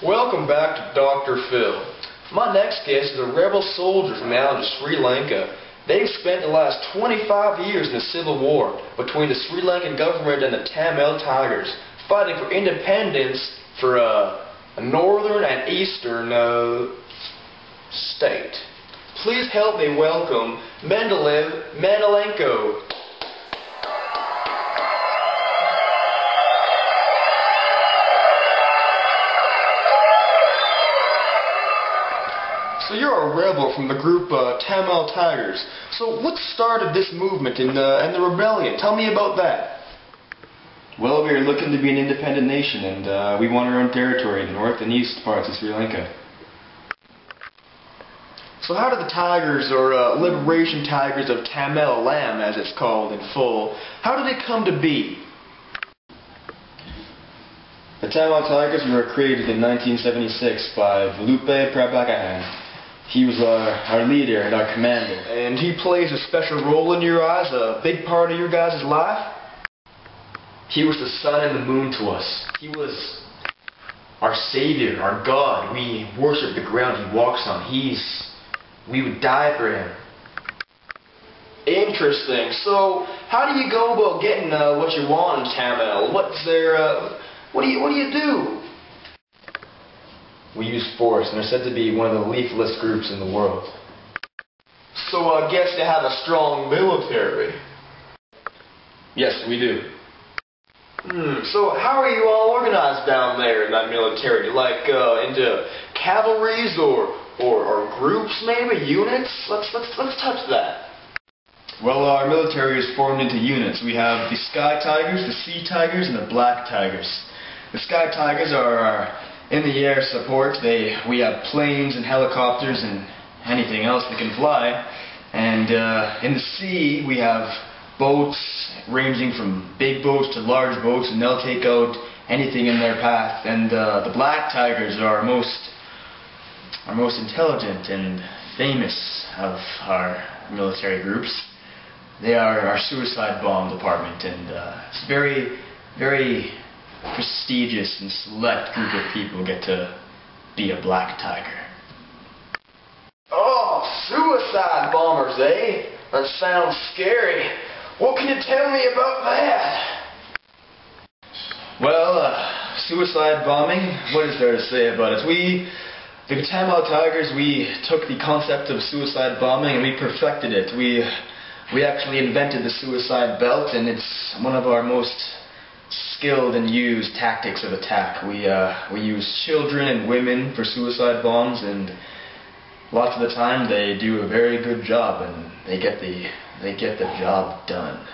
Welcome back to Dr. Phil. My next guest is a rebel soldier from out of Sri Lanka. They've spent the last 25 years in the civil war between the Sri Lankan government and the Tamil Tigers, fighting for independence for a northern and eastern state. Please help me welcome Mendelenko. So you're a rebel from the group Tamil Tigers. So what started this movement and the rebellion? Tell me about that. Well, we are looking to be an independent nation, and we want our own territory in the north and east parts of Sri Lanka. So how did the Tigers, or Liberation Tigers of Tamil Lam, as it's called in full, how did they come to be? The Tamil Tigers were created in 1976 by Volupe Prabhakaran. He was our leader and our commander. And he plays a special role in your eyes, a big part of your guys' life? He was the sun and the moon to us. He was our savior, our God. We worship the ground he walks on. We would die for him. Interesting. So, how do you go about getting what you want in Tamil? What do you do? We use force, and they're said to be one of the leafless groups in the world. So I guess they have a strong military. Yes, we do. So how are you all organized down there in that military? Like into cavalries or groups, maybe units? Let's touch that. Well, our military is formed into units. We have the Sky Tigers, the Sea Tigers, and the Black Tigers. The Sky Tigers are our in-the-air support. We have planes and helicopters and anything else that can fly. And in the sea, we have boats ranging from big boats to large boats, and they'll take out anything in their path. And the Black Tigers are our most intelligent and famous of our military groups. They are our suicide bomb department, and it's very, very prestigious and select group of people get to be a Black Tiger. Oh, suicide bombers, eh? That sounds scary. What can you tell me about that? Well, suicide bombing, what is there to say about it? The Tamil Tigers, we took the concept of suicide bombing and we perfected it. We actually invented the suicide belt, and it's one of our most skilled and used tactics of attack. We use children and women for suicide bombs, and lots of the time they do a very good job, and they get the job done.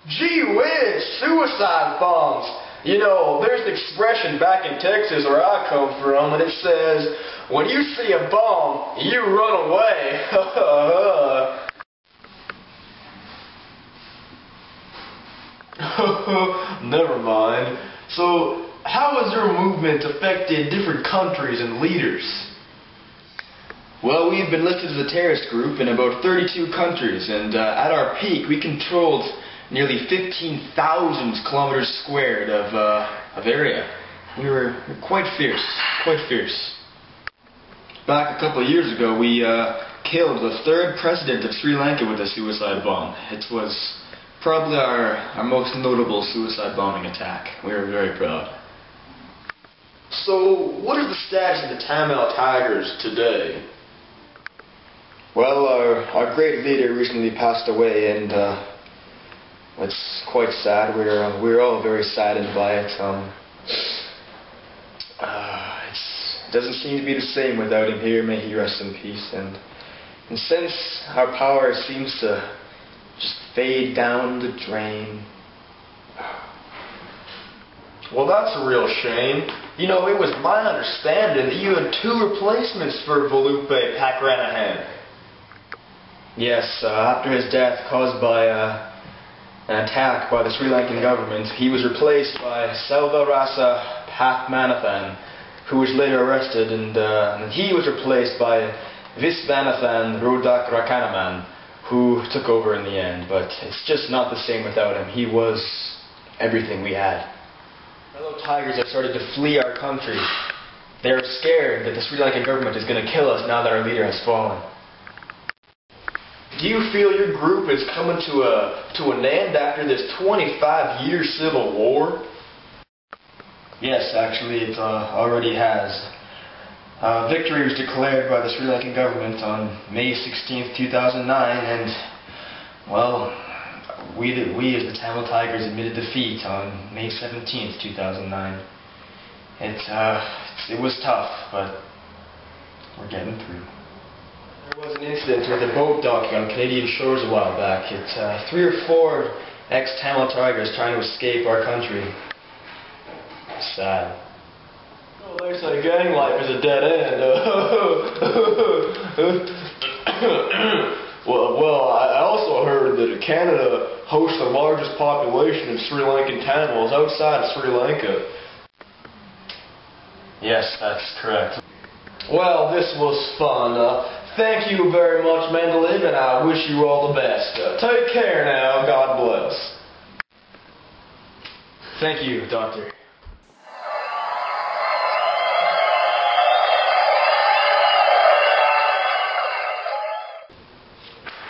Gee whiz, suicide bombs! You know, there's an expression back in Texas where I come from, and it says, when you see a bomb, you run away. Never mind. So, how has your movement affected different countries and leaders? Well, we've been listed as a terrorist group in about 32 countries, and at our peak, we controlled nearly 15,000 kilometers squared of area. We were quite fierce, Back a couple of years ago, we killed the third president of Sri Lanka with a suicide bomb. It was probably our most notable suicide bombing attack. We were very proud. So, what is the status of the Tamil Tigers today? Well, our great leader recently passed away, and it's quite sad. We're all very saddened by it. It doesn't seem to be the same without him here. May he rest in peace. And since our power seems to just fade down the drain. Well, that's a real shame. You know, it was my understanding that you had 2 replacements for Volupe Prabhakaran. Yes, after his death caused by an attack by the Sri Lankan government, he was replaced by Selvarasa Pathmanathan, who was later arrested, and he was replaced by Visvanathan Rodak Rakanaman, who took over in the end. But it's just not the same without him. He was everything we had. Fellow tigers have started to flee our country. They're scared that the Sri Lankan government is going to kill us now that our leader has fallen. Do you feel your group is coming to an end after this 25-year civil war? Yes, actually it already has. Victory was declared by the Sri Lankan government on May 16th, 2009, and, well, we as the Tamil Tigers admitted defeat on May 17th, 2009. It was tough, but we're getting through. There was an incident with a boat docking on Canadian shores a while back. It's 3 or 4 ex-Tamil Tigers trying to escape our country. It's sad. Oh, they say gang life is a dead end. Well, I also heard that Canada hosts the largest population of Sri Lankan Tamils outside of Sri Lanka. Yes, that's correct. Well, this was fun. Thank you very much, Mendeleev, and I wish you all the best. Take care now. God bless. Thank you, Doctor.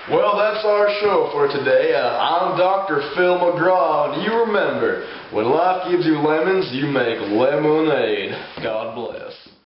Well, that's our show for today. I'm Dr. Phil McGraw, and you remember, when life gives you lemons, you make lemonade. God bless.